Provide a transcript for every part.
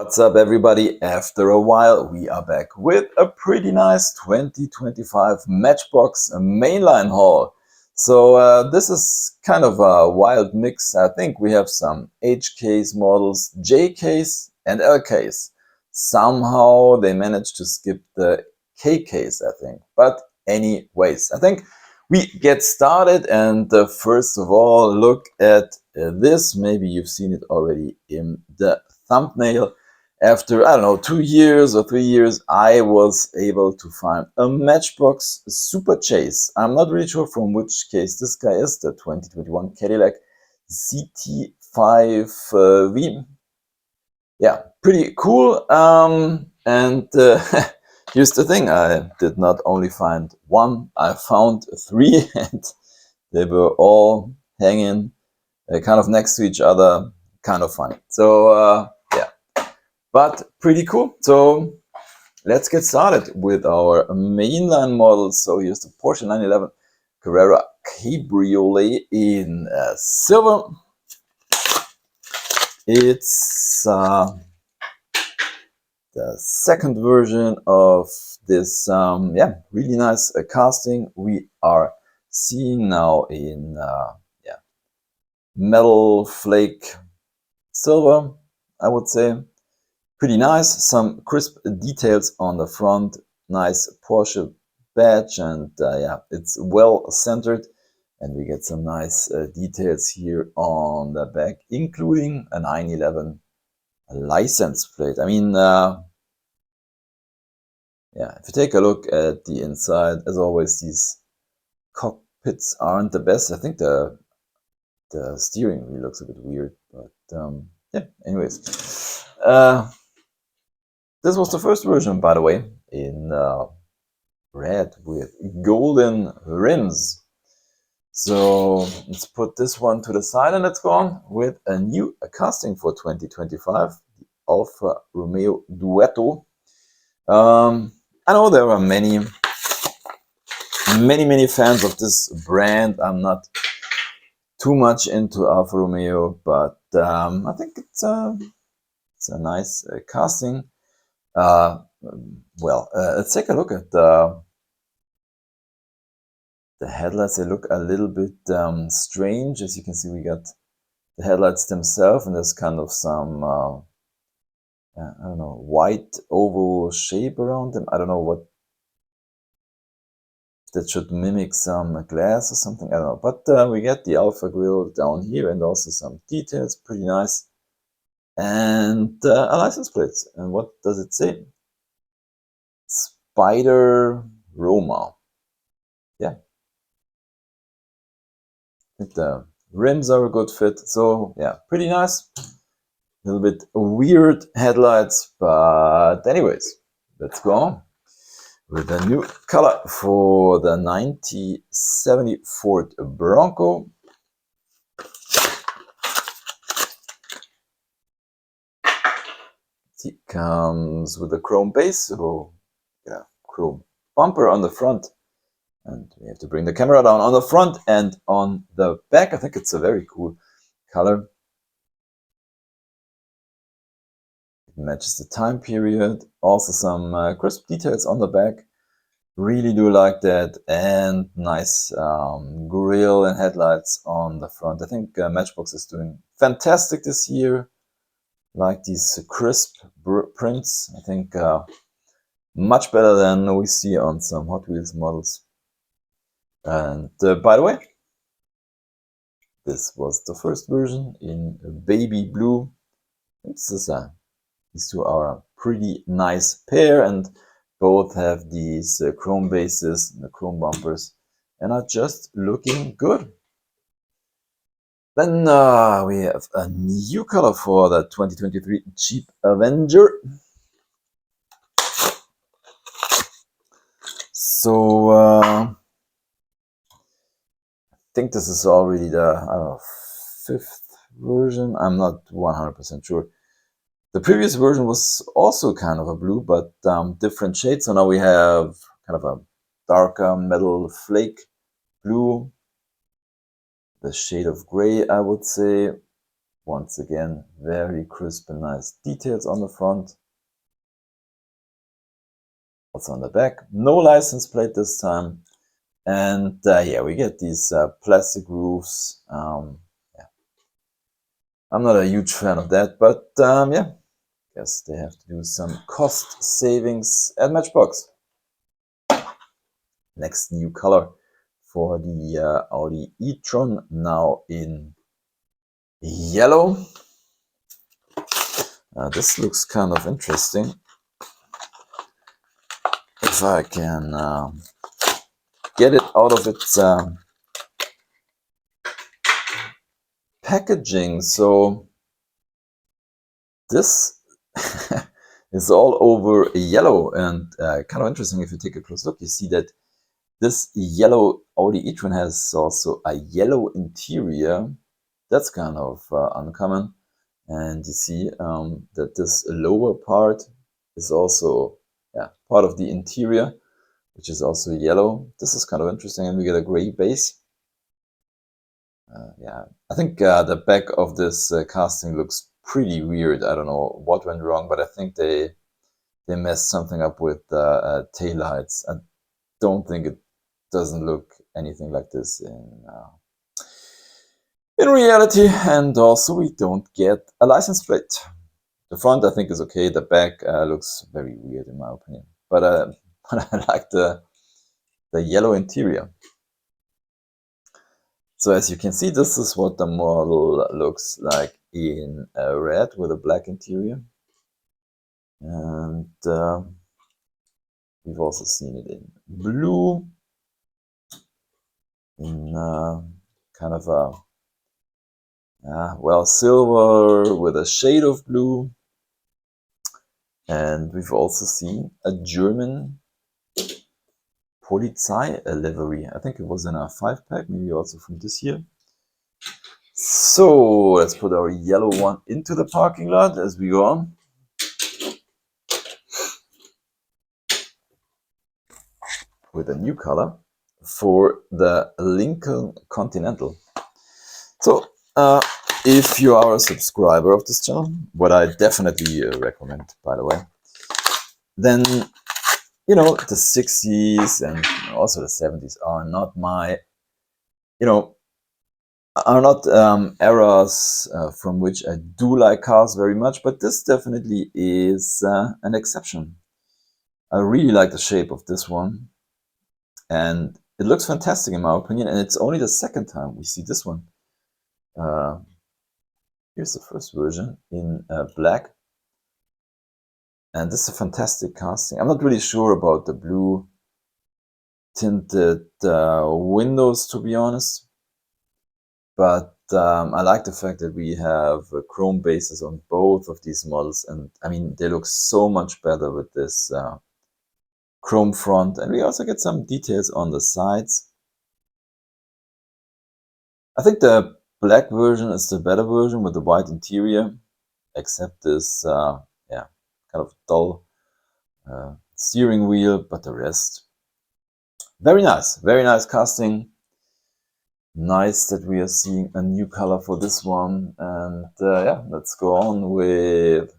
What's up, everybody? After a while, we are back with a pretty nice 2025 Matchbox Mainline haul. So this is kind of a wild mix. I think we have some H case models, J case, and L case. Somehow they managed to skip the K case, I think. But anyways, I think we get started, and first of all, look at this. Maybe you've seen it already in the thumbnail. After, I don't know, 2 years or 3 years, I was able to find a Matchbox superchase. I'm not really sure from which case this guy is, the 2021 Cadillac CT5V. Yeah, pretty cool. And here's the thing, I did not only find one, I found three, and they were all hanging kind of next to each other, kind of funny. So yeah, but pretty cool. So let's get started with our mainline models. So here's the Porsche 911 Carrera Cabriolet in silver. It's the second version of this yeah, really nice casting we are seeing now in yeah, metal flake silver, I would say. Pretty nice, some crisp details on the front, nice Porsche badge, and yeah, it's well centered, and we get some nice details here on the back, including a 911 license plate. I mean, yeah, if you take a look at the inside, as always, these cockpits aren't the best. I think the steering wheel looks a bit weird, but yeah, anyways. This was the first version, by the way, in red with golden rims. So let's put this one to the side, and let's go on with a new casting for 2025, the Alfa Romeo Duetto. I know there are many fans of this brand. I'm not too much into Alfa Romeo, but I think it's a nice casting. Well, let's take a look at the headlights. They look a little bit strange. As you can see, we got the headlights themselves, and there's kind of some I don't know, white oval shape around them. I don't know what that should mimic, some glass or something. I don't know, but we get the Alpha grille down here, and also some details, pretty nice, and a license plate. And what does it say? Spider Roma. Yeah, I think the rims are a good fit. So yeah, pretty nice. A little bit weird headlights, but anyways, let's go on with a new color for the 1970 Ford Bronco. It comes with a chrome base, so yeah, chrome bumper on the front, and we have to bring the camera down on the front and on the back. I think it's a very cool color. It matches the time period. Also some crisp details on the back. Really do like that, and nice grille and headlights on the front. I think Matchbox is doing fantastic this year. Like these crisp prints. I think much better than we see on some Hot Wheels models. And by the way, this was the first version in baby blue. These two are a pretty nice pair, and both have these chrome bases and the chrome bumpers, and are just looking good. Then we have a new color for the 2023 Jeep Avenger. So I think this is already the, I don't know, 5th version. I'm not 100% sure. The previous version was also kind of a blue, but different shades. So now we have kind of a darker metal flake blue, the shade of gray, I would say. Once again, very crisp and nice details on the front. Also on the back, no license plate this time. And yeah, we get these plastic roofs. Yeah. I'm not a huge fan of that, but yeah, guess they have to do some cost savings at Matchbox. Next new color for the Audi e-tron, now in yellow. This looks kind of interesting. If I can get it out of its packaging. So this is all over yellow, and kind of interesting. If you take a close look, you see that this yellow Audi e-tron has also a yellow interior. That's kind of uncommon. And you see that this lower part is also part of the interior, which is also yellow. This is kind of interesting, and we get a gray base. Yeah, I think the back of this casting looks pretty weird. I don't know what went wrong, but I think they messed something up with tail lights. I don't think it doesn't look anything like this in reality. And also, we don't get a license plate. The front, I think, is okay. The back looks very weird, in my opinion. But I like the yellow interior. So as you can see, this is what the model looks like in red with a black interior. And we've also seen it in blue, in kind of a, well, silver with a shade of blue. And we've also seen a German Polizei livery. I think it was in a 5-pack, maybe also from this year. So let's put our yellow one into the parking lot as we go on. With a new color for the Lincoln Continental. So if you are a subscriber of this channel, what I definitely recommend, by the way, then you know the 60s and also the 70s are not my, are not eras from which I do like cars very much, but this definitely is an exception. I really like the shape of this one, and it looks fantastic in my opinion, and it's only the second time we see this one. Here's the first version in black, and this is a fantastic casting. I'm not really sure about the blue tinted windows, to be honest, but I like the fact that we have chrome bases on both of these models, and I mean they look so much better with this chrome front, and we also get some details on the sides. I think the black version is the better version with the white interior, except this kind of dull steering wheel, but the rest very nice casting. Nice that we are seeing a new color for this one. And yeah, let's go on with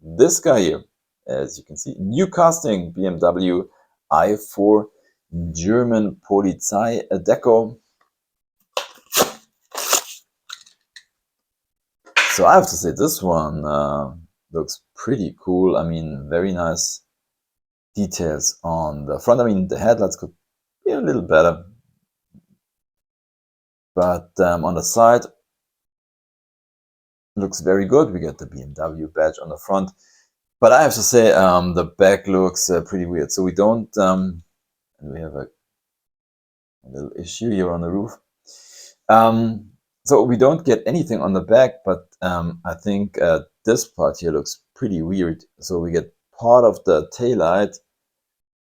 this guy here. As you can see, new casting, BMW i4 German Polizei Deco. So I have to say this one looks pretty cool. I mean, very nice details on the front. I mean, the headlights could be a little better. But on the side, looks very good. We get the BMW badge on the front. But I have to say, the back looks pretty weird. So we don't, and we have a little issue here on the roof. So we don't get anything on the back, but I think this part here looks pretty weird. So we get part of the taillight,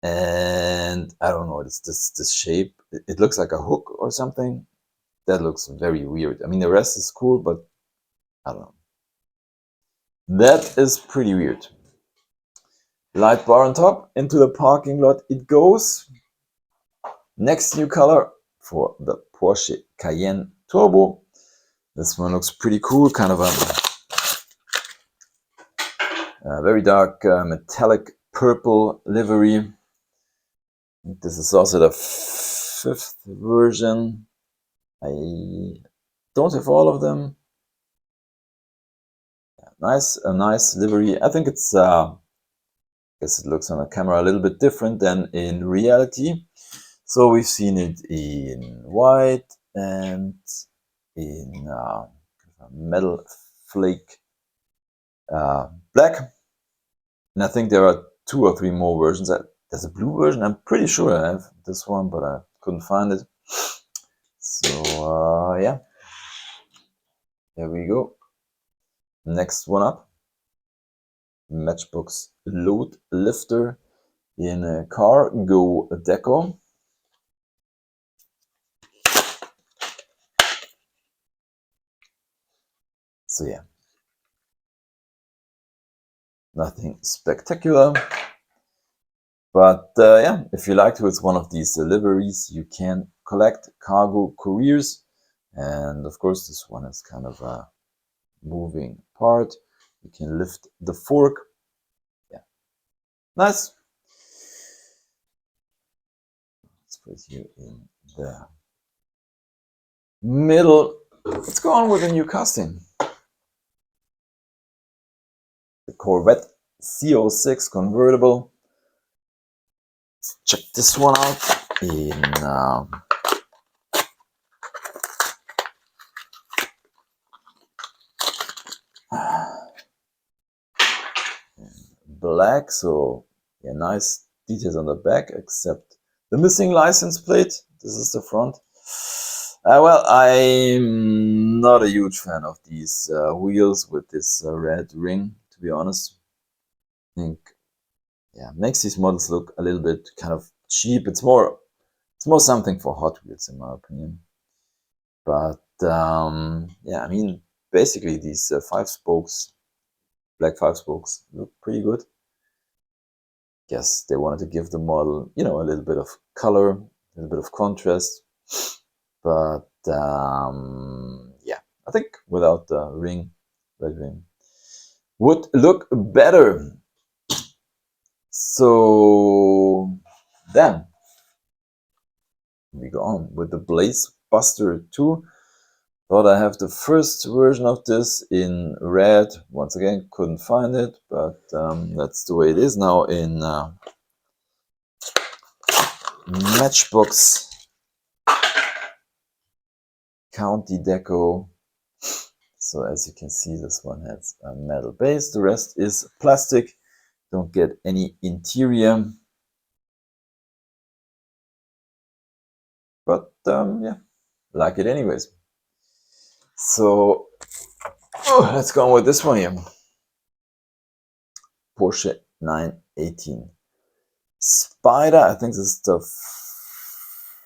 and I don't know, it's this shape. It looks like a hook or something. That looks very weird. I mean, the rest is cool, but I don't know. That is pretty weird. Light bar on top, into the parking lot it goes. Next new color for the Porsche Cayenne Turbo. This one looks pretty cool, kind of a very dark metallic purple livery. This is also the 5th version. I don't have all of them. A nice livery. I think it's I guess it looks on the camera a little bit different than in reality. So we've seen it in white and in metal flake black. And I think there are 2 or 3 more versions. There's a blue version. I'm pretty sure I have this one, but I couldn't find it. So yeah, there we go. Next one up, Matchbox load lifter in a cargo deco. So yeah, nothing spectacular. But yeah, if you like to, it's one of these liveries. You can collect cargo couriers. And of course, this one is kind of a moving part. You can lift the fork. Yeah, nice. Let's put you in the middle. Let's go on with the new casting. The Corvette CO6 convertible. Let's check this one out in black. So yeah, nice details on the back, except the missing license plate. This is the front. Well, I'm not a huge fan of these wheels with this red ring, to be honest. I think, yeah, makes these models look a little bit kind of cheap. It's more something for Hot Wheels, in my opinion. But yeah, I mean, basically these 5 spokes, black 5 spokes, look pretty good. Guess they wanted to give the model, you know, a little bit of color, a little bit of contrast. But yeah, I think without the red ring, would look better. So then we go on with the Blaze Buster 2. Thought I have the first version of this in red. Once again, couldn't find it, but that's the way it is now in Matchbox County Deco. So as you can see, this one has a metal base. The rest is plastic. Don't get any interior. But yeah, like it anyways. So let's go on with this one here. Porsche 918 Spider. I think this is the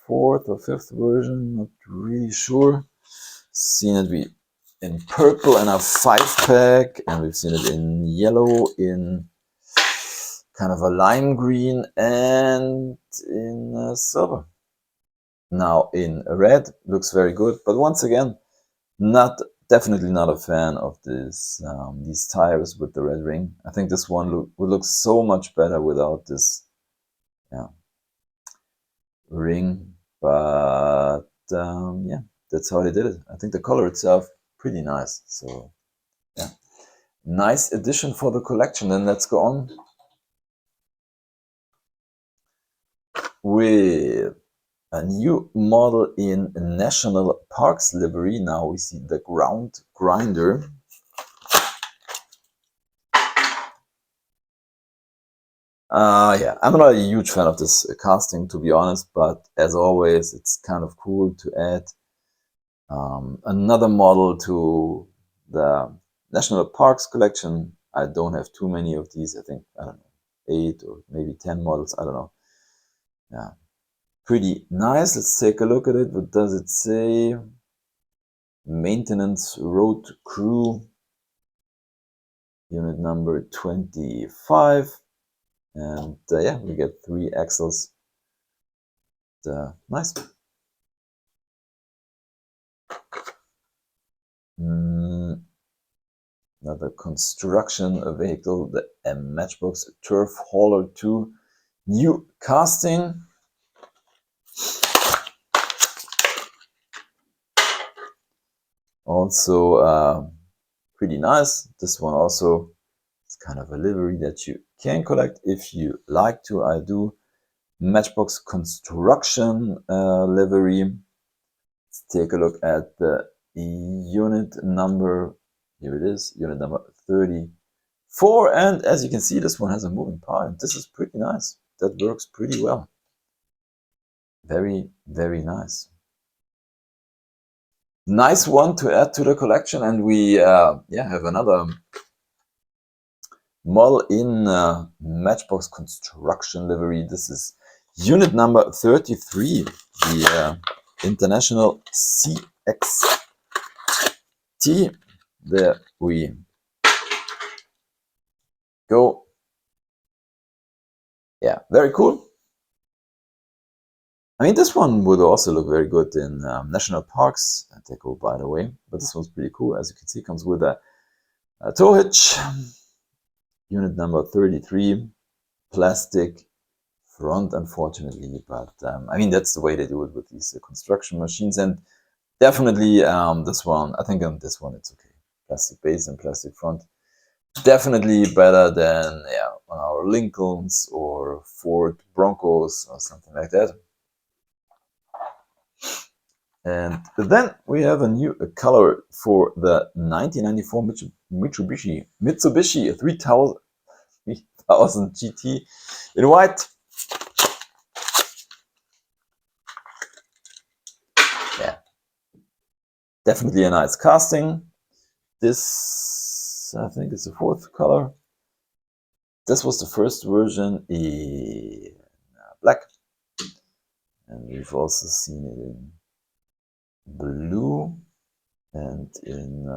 4th or 5th version. Not really sure. Seen it in purple and a 5-pack, and we've seen it in yellow, in kind of a lime green, and in silver. Now in red, looks very good, but once again, definitely not a fan of this these tires with the red ring. I think this one would look so much better without this ring. But yeah, that's how they did it. I think the color itself pretty nice. So yeah, nice addition for the collection. Then let's go on with a new model in National Parks livery. Now we see the Ground Grinder. Yeah, I'm not a huge fan of this casting, to be honest, but as always, it's kind of cool to add another model to the National Parks collection. I don't have too many of these. I think, I don't know, 8 or maybe 10 models. I don't know. Yeah, pretty nice. Let's take a look at it. What does it say? Maintenance Road Crew, unit number 25. And yeah, we get 3 axles. Nice. Another construction vehicle, the Matchbox Turf Hauler 2 new casting. Also pretty nice. This one also is kind of a livery that you can collect if you like to. I do Matchbox construction livery. Let's take a look at the unit number. Here it is, unit number 34. And as you can see, this one has a moving part. This is pretty nice. That works pretty well. Very, very nice. Nice one to add to the collection. And we have another model in Matchbox construction livery. This is unit number 33, the International CXT. There we go. Yeah, very cool. I mean, this one would also look very good in national parks. They go, by the way, but this one's pretty cool. As you can see, comes with a tow hitch. Unit number 33, plastic front, unfortunately, but I mean, that's the way they do it with these construction machines. And definitely this one, I think on this one it's okay. Plastic base and plastic front. Definitely better than on our Lincolns or Ford Broncos or something like that. And then we have a new color for the 1994 Mitsubishi 3000 GT in white. Yeah, definitely a nice casting. This, I think, is the fourth color. This was the first version in black, and we've also seen it in blue and in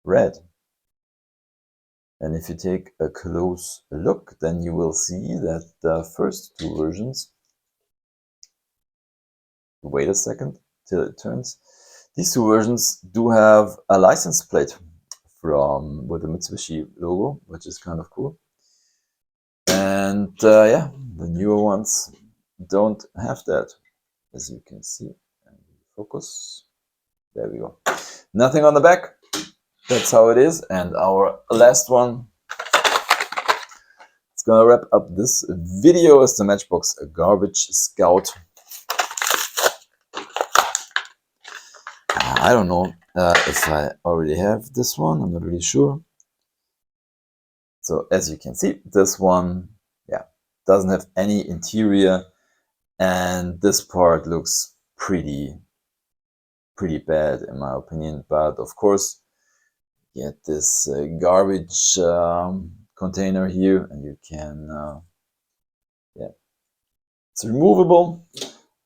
red. And if you take a close look, then you will see that the first two versions, wait a second till it turns, these two versions do have a license plate with the Mitsubishi logo, which is kind of cool. And the newer ones don't have that, as you can see. And focus. There we go. Nothing on the back. That's how it is. And our last one, it's gonna wrap up this video, is the Matchbox Garbage Scout. I don't know if I already have this one. I'm not really sure. So as you can see, this one, doesn't have any interior, and this part looks pretty bad in my opinion. But of course, get this garbage container here, and you can, it's removable.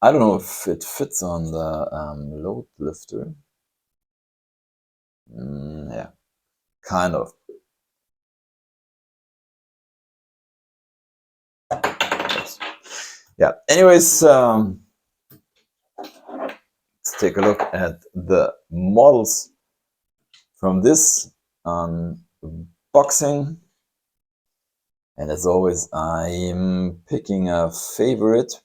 I don't know if it fits on the load lifter. Yeah, kind of. Yeah, anyways, let's take a look at the models from this unboxing. And as always, I'm picking a favorite.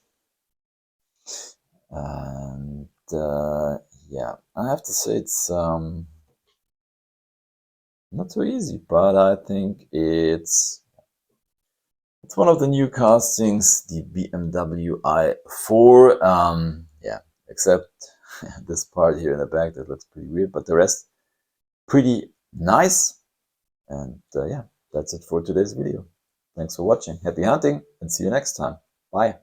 And yeah, I have to say it's not so easy, but I think it's one of the new castings, the BMW i4. Yeah, except this part here in the back that looks pretty weird, but the rest pretty nice. And yeah, that's it for today's video. Thanks for watching. Happy hunting, and see you next time. Bye.